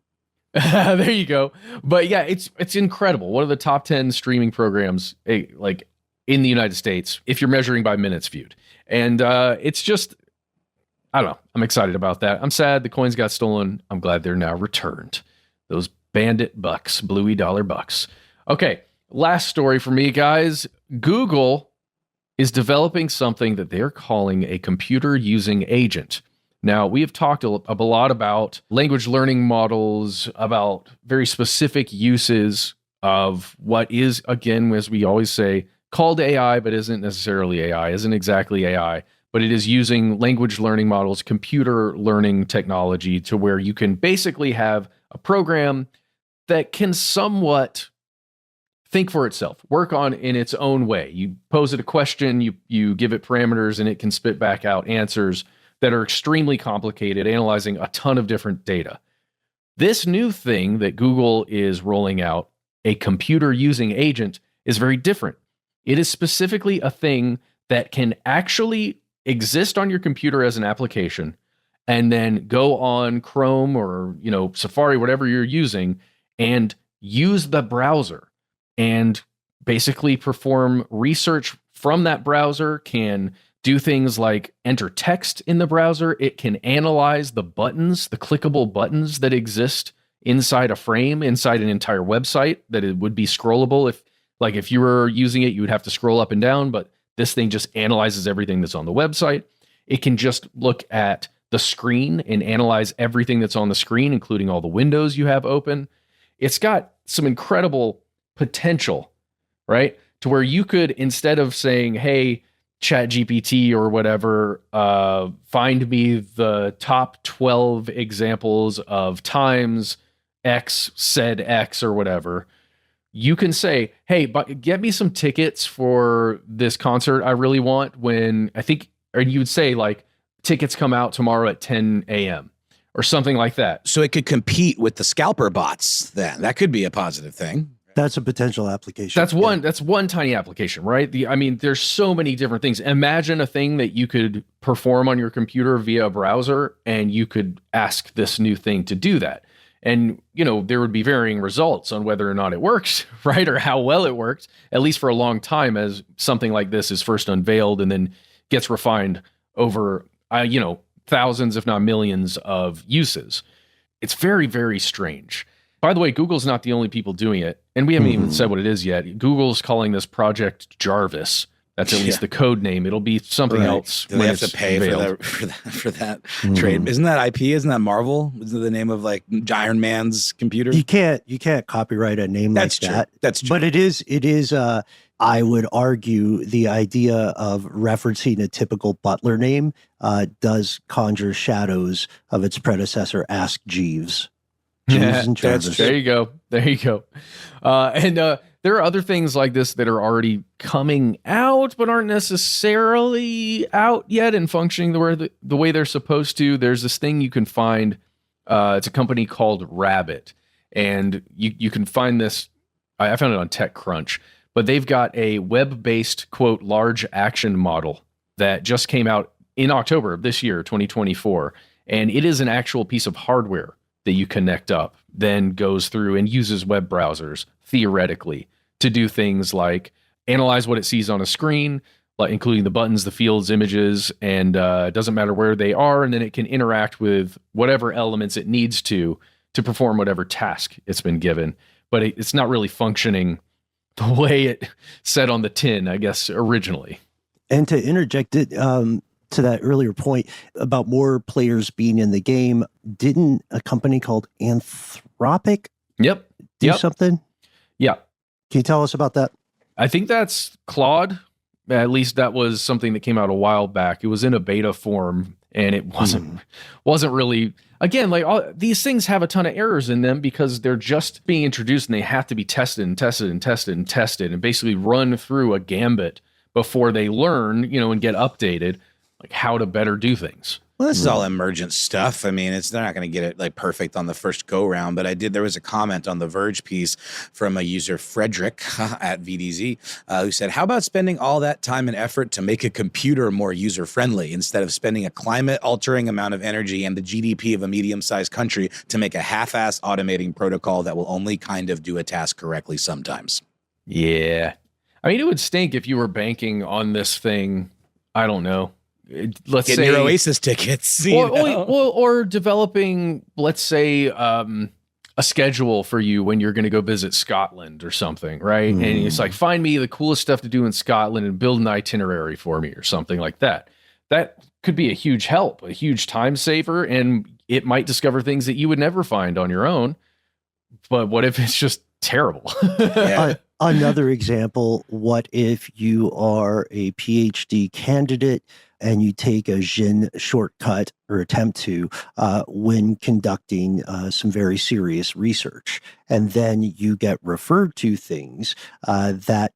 There you go. But yeah, it's incredible. One of the top 10 streaming programs like in the United States, if you're measuring by minutes viewed. And it's just, I don't know. I'm excited about that. I'm sad the coins got stolen. I'm glad they're now returned. Those bandit bucks, Bluey dollar bucks. Okay, last story for me, guys. Google is developing something that they're calling a computer using agent. Now, we have talked a lot about language learning models, about very specific uses of what is, again, as we always say, called AI, but isn't necessarily AI, isn't exactly AI, but it is using language learning models, computer learning technology, to where you can basically have a program that can somewhat think for itself, work on in its own way. You pose it a question, you give it parameters, and it can spit back out answers that are extremely complicated, analyzing a ton of different data. This new thing that Google is rolling out, a computer using agent, is very different. It is specifically a thing that can actually exist on your computer as an application, and then go on Chrome or Safari, whatever you're using, and use the browser and basically perform research from that browser, can do things like enter text in the browser. It can analyze the buttons, the clickable buttons that exist inside a frame, inside an entire website, that it would be scrollable. If you were using it, you would have to scroll up and down, but this thing just analyzes everything that's on the website. It can just look at the screen and analyze everything that's on the screen, including all the windows you have open. It's got some incredible potential, right? To where you could, instead of saying, hey, ChatGPT or whatever, find me the top 12 examples of times X said X or whatever, you can say, hey, but get me some tickets for this concert I really want when I think, or you would say like, tickets come out tomorrow at 10 a.m. or something like that.
So it could compete with the scalper bots then. That could be a positive thing.
That's a potential application.
That's one tiny application, right? There's so many different things. Imagine a thing that you could perform on your computer via a browser, and you could ask this new thing to do that. And, there would be varying results on whether or not it works, right? Or how well it works, at least for a long time, as something like this is first unveiled and then gets refined over, thousands, if not millions of uses. It's very, very strange. By the way, Google's not the only people doing it, and we haven't even said what it is yet. Google's calling this Project Jarvis. That's at least the code name. It'll be something else.
Do they have to pay for that trade? Isn't that IP? Isn't that Marvel? Isn't it the name of like Iron Man's computer?
You can't copyright a name like that.
That's true.
But it is. I would argue the idea of referencing a typical butler name does conjure shadows of its predecessor, Ask Jeeves.
There you go. And there are other things like this that are already coming out, but aren't necessarily out yet and functioning the way they're supposed to. There's this thing you can find. It's a company called Rabbit, and you can find this. I found it on TechCrunch, but they've got a web-based, quote, large action model that just came out in October of this year, 2024, and it is an actual piece of hardware that you connect up, then goes through and uses web browsers, theoretically, to do things like analyze what it sees on a screen, like including the buttons, the fields, images, and it doesn't matter where they are, and then it can interact with whatever elements it needs to perform whatever task it's been given. But it's not really functioning the way it said on the tin, I guess, originally.
And to interject it, to that earlier point about more players being in the game, didn't a company called Anthropic do something?
Yeah.
Can you tell us about that?
I think that's Claude. At least that was something that came out a while back. It was in a beta form, and it wasn't really, again, like these things have a ton of errors in them because they're just being introduced and they have to be tested and basically run through a gambit before they learn, and get updated, like how to better do things.
Well, this is all emergent stuff. I mean, they're not going to get it like perfect on the first go round, but there was a comment on the Verge piece from a user, Frederick at VDZ, who said, how about spending all that time and effort to make a computer more user friendly instead of spending a climate altering amount of energy and the GDP of a medium sized country to make a half-ass automating protocol that will only kind of do a task correctly sometimes?
Yeah. I mean, it would stink if you were banking on this thing. I don't know. Let's say
your Oasis tickets,
or developing, let's say, a schedule for you when you're going to go visit Scotland or something, right? And it's like, find me the coolest stuff to do in Scotland and build an itinerary for me or something like that. That could be a huge help, a huge time saver, and it might discover things that you would never find on your own. But what if it's just terrible?
Another example, what if you are a PhD candidate and you take a Xin shortcut or attempt to when conducting some very serious research, and then you get referred to things that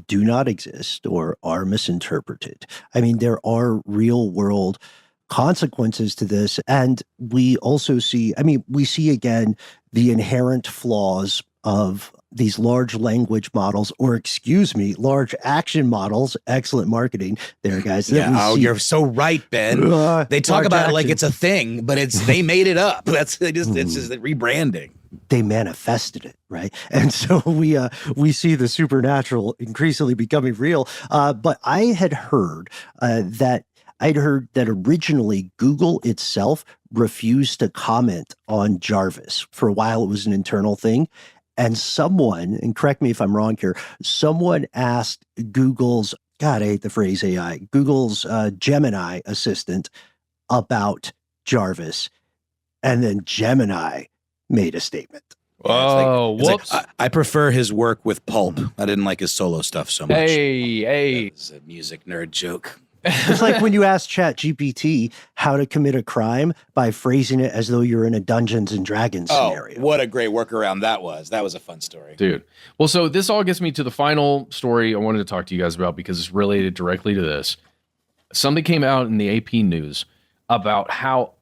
do not exist or are misinterpreted. I mean, there are real world consequences to this. And we also see, we see again the inherent flaws of these large language models, or large action models. Excellent marketing there, guys.
You're so right, Ben. They talk about it like it's a thing, but they made it up. It's just rebranding.
They manifested it, right? And so we see the supernatural increasingly becoming real. But I had heard that originally Google itself refused to comment on Jarvis. For a while, it was an internal thing. And someone, and correct me if I'm wrong here, someone asked Google's, God, I hate the phrase AI, Google's Gemini assistant about Jarvis. And then Gemini made a statement.
Oh, whoops.
I prefer his work with Pulp. I didn't like his solo stuff so much.
Hey.
It's a music nerd joke.
It's like when you ask ChatGPT how to commit a crime by phrasing it as though you're in a Dungeons and Dragons scenario.
What a great workaround that was. That was a fun story.
Dude. Well, so this all gets me to the final story I wanted to talk to you guys about because it's related directly to this. Something came out in the AP news about how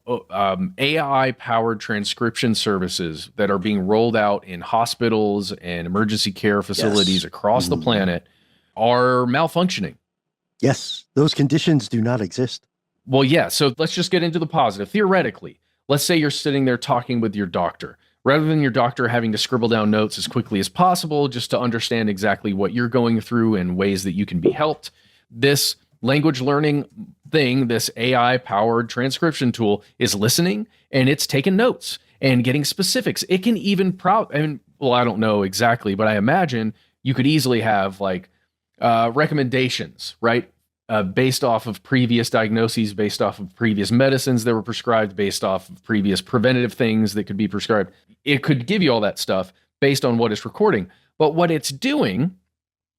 AI-powered transcription services that are being rolled out in hospitals and emergency care facilities across the planet are malfunctioning.
Yes, those conditions do not exist.
Well, yeah. So let's just get into the positive. Theoretically, let's say you're sitting there talking with your doctor. Rather than your doctor having to scribble down notes as quickly as possible just to understand exactly what you're going through and ways that you can be helped, this language learning thing, this AI-powered transcription tool is listening and it's taking notes and getting specifics. It can even I don't know exactly, but I imagine you could easily have like recommendations, right? Based off of previous diagnoses, based off of previous medicines that were prescribed, based off of previous preventative things that could be prescribed. It could give you all that stuff based on what it's recording. But what it's doing,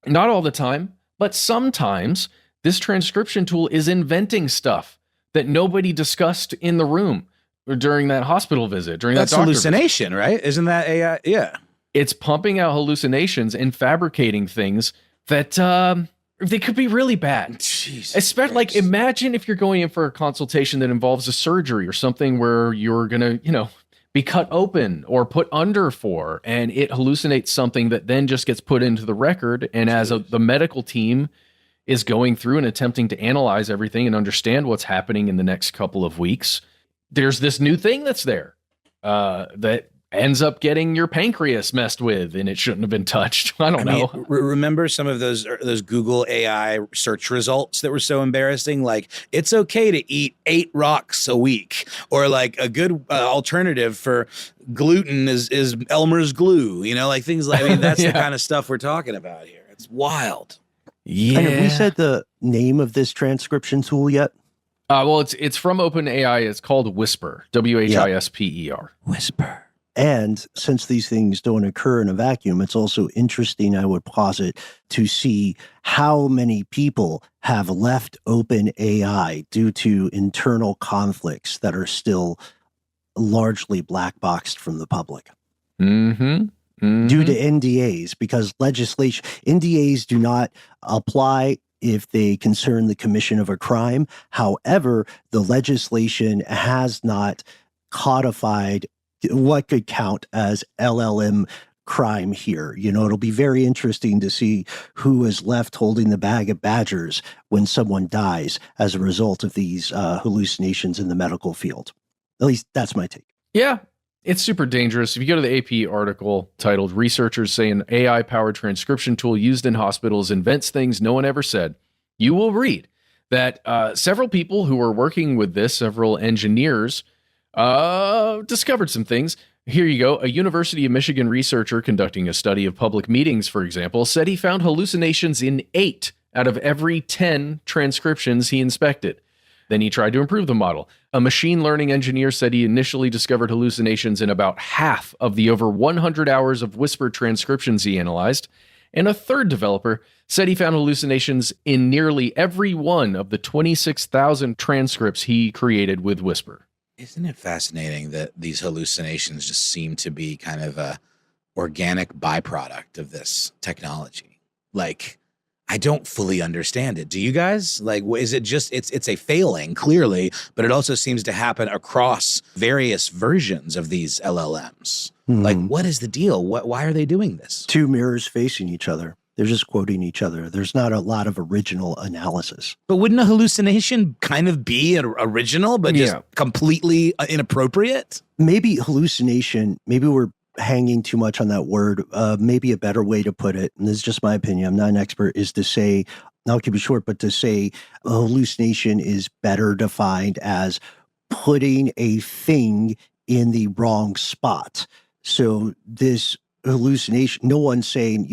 not all the time, but sometimes this transcription tool is inventing stuff that nobody discussed in the room or during that hospital visit, during
That's
that doctor
hallucination,
visit.
Right? Isn't that AI? Yeah.
It's pumping out hallucinations and fabricating things that they could be really bad. Especially, like, imagine if you're going in for a consultation that involves a surgery or something where you're gonna, be cut open or put under for, and it hallucinates something that then just gets put into the record. And as the medical team is going through and attempting to analyze everything and understand what's happening in the next couple of weeks, there's this new thing that's there that ends up getting your pancreas messed with, and it shouldn't have been touched. I don't know.
Remember some of those Google AI search results that were so embarrassing? Like, it's okay to eat 8 rocks a week, or like a good alternative for gluten is Elmer's glue. Like things like. I mean, that's the kind of stuff we're talking about here. It's wild.
Yeah.
And have we said the name of this transcription tool yet?
Well, it's from OpenAI. It's called Whisper. WHISPER.
Whisper. And since these things don't occur in a vacuum, it's also interesting, I would posit, to see how many people have left OpenAI due to internal conflicts that are still largely black boxed from the public.
Mm-hmm.
Due to NDAs, because NDAs do not apply if they concern the commission of a crime. However, the legislation has not codified what could count as LLM crime here. It'll be very interesting to see who is left holding the bag of badgers when someone dies as a result of these hallucinations in the medical field. At least that's my take.
Yeah, it's super dangerous. If you go to the AP article titled "Researchers Say an AI-Powered Transcription Tool Used in Hospitals Invents Things No One Ever Said," you will read that several people who were working with this, several engineers, discovered some things. Here you go. A University of Michigan researcher conducting a study of public meetings, for example, said he found hallucinations in 8 out of every 10 transcriptions he inspected. Then he tried to improve the model. A machine learning engineer said he initially discovered hallucinations in about half of the over 100 hours of Whisper transcriptions he analyzed. And a third developer said he found hallucinations in nearly every one of the 26,000 transcripts he created with Whisper.
Isn't it fascinating that these hallucinations just seem to be kind of a organic byproduct of this technology? Like, I don't fully understand it. Do you guys? Like, is it just, it's a failing, clearly, but it also seems to happen across various versions of these LLMs. Like, what is the deal? Why are they doing this?
2 mirrors facing each other. They're just quoting each other. There's not a lot of original analysis.
But wouldn't a hallucination kind of be original, but just completely inappropriate?
Maybe hallucination, maybe we're hanging too much on that word. Maybe a better way to put it, and this is just my opinion, I'm not an expert, is to say, I'll keep it short, but to say a hallucination is better defined as putting a thing in the wrong spot. So this hallucination, no one's saying,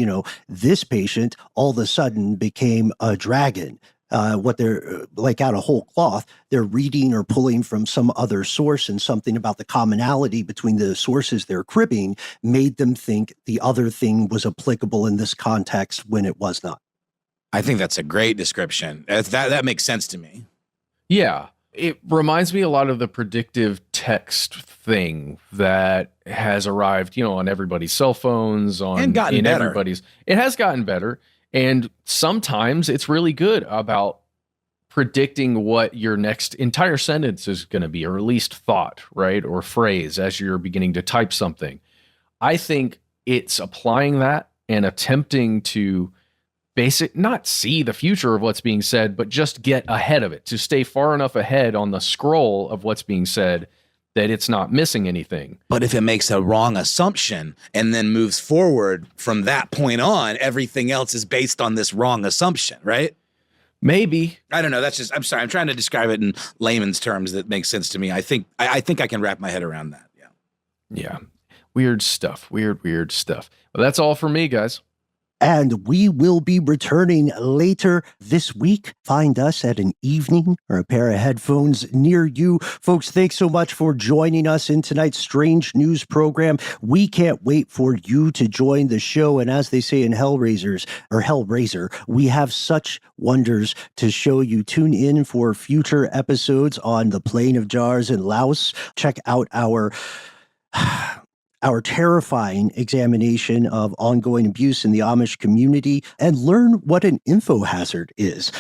this patient all of a sudden became a dragon. What they're like out of whole cloth, they're reading or pulling from some other source, and something about the commonality between the sources they're cribbing made them think the other thing was applicable in this context when it was not.
I think that's a great description. That makes sense to me.
Yeah. It reminds me a lot of the predictive text thing that has arrived, on everybody's cell phones,
and gotten better.
It has gotten better. And sometimes it's really good about predicting what your next entire sentence is going to be, or at least thought, right? Or phrase as you're beginning to type something. I think it's applying that and attempting to not see the future of what's being said, but just get ahead of it, to stay far enough ahead on the scroll of what's being said that it's not missing anything.
But if it makes a wrong assumption and then moves forward from that point on, everything else is based on this wrong assumption, right?
Maybe.
I don't know. I'm sorry. I'm trying to describe it in layman's terms that makes sense to me. I think I can wrap my head around that. Yeah.
Yeah. Weird stuff. Weird stuff. Well, that's all for me, guys.
And we will be returning later this week. Find us at an evening or a pair of headphones near you. Folks, thanks so much for joining us in tonight's Strange News program. We can't wait for you to join the show. And as they say in Hellraiser, we have such wonders to show you. Tune in for future episodes on the Plain of Jars and Laos. Check out our terrifying examination of ongoing abuse in the Amish community, and learn what an info hazard is.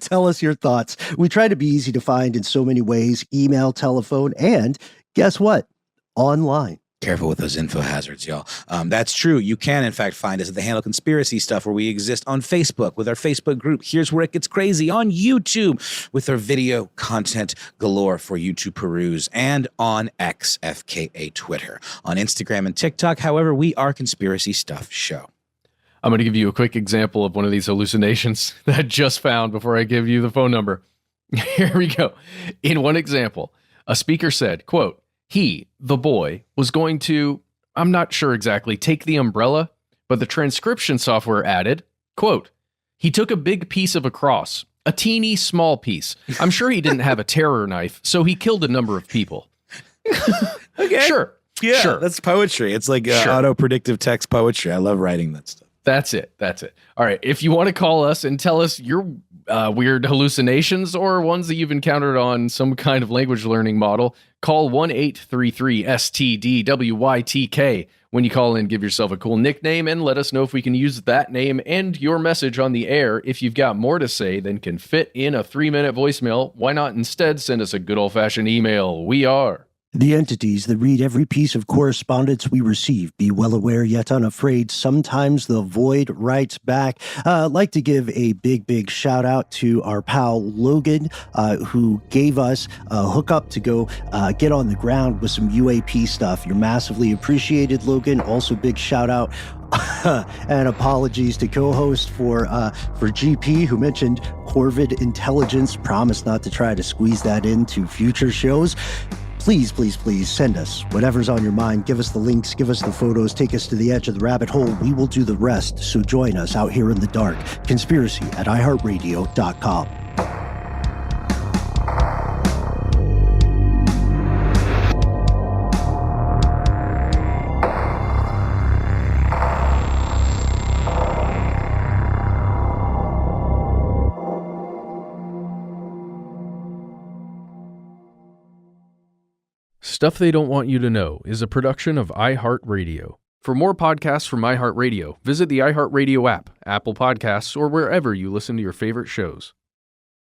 Tell us your thoughts. We try to be easy to find in so many ways: email, telephone, and guess what? Online.
Careful with those info hazards, y'all. That's true. You can, in fact, find us at the Handle Conspiracy Stuff, where we exist on Facebook with our Facebook group. Here's Where It Gets Crazy on YouTube with our video content galore for you to peruse, and on X, FKA Twitter. On Instagram and TikTok, however, we are Conspiracy Stuff Show.
I'm going to give you a quick example of one of these hallucinations that I just found before I give you the phone number. Here we go. In one example, a speaker said, quote, "He, the boy, was going to, I'm not sure exactly, take the umbrella, but the transcription software added, quote, he took a big piece of a cross, a teeny small piece. I'm sure he didn't have a terror knife, so he killed a number of people."
Okay.
Sure.
Yeah,
sure.
That's poetry. It's like auto-predictive text poetry. I love writing that stuff.
That's it. All right. If you want to call us and tell us your weird hallucinations or ones that you've encountered on some kind of language learning model, call 1-833-STDWYTK. When you call in, give yourself a cool nickname and let us know if we can use that name and your message on the air. If you've got more to say than can fit in a 3-minute voicemail, why not instead send us a good old-fashioned email? We are
the entities that read every piece of correspondence we receive. Be well aware yet unafraid. Sometimes the void writes back. I'd like to give a big shout out to our pal Logan, who gave us a hookup to go get on the ground with some UAP stuff. You're massively appreciated, Logan. Also, big shout out and apologies to co-host for GP, who mentioned Corvid intelligence. Promise not to try to squeeze that into future shows. Please send us whatever's on your mind. Give us the links, give us the photos, take us to the edge of the rabbit hole. We will do the rest. So join us out here in the dark. Conspiracy at iHeartRadio.com.
Stuff They Don't Want You to Know is a production of iHeartRadio. For more podcasts from iHeartRadio, visit the iHeartRadio app, Apple Podcasts, or wherever you listen to your favorite shows.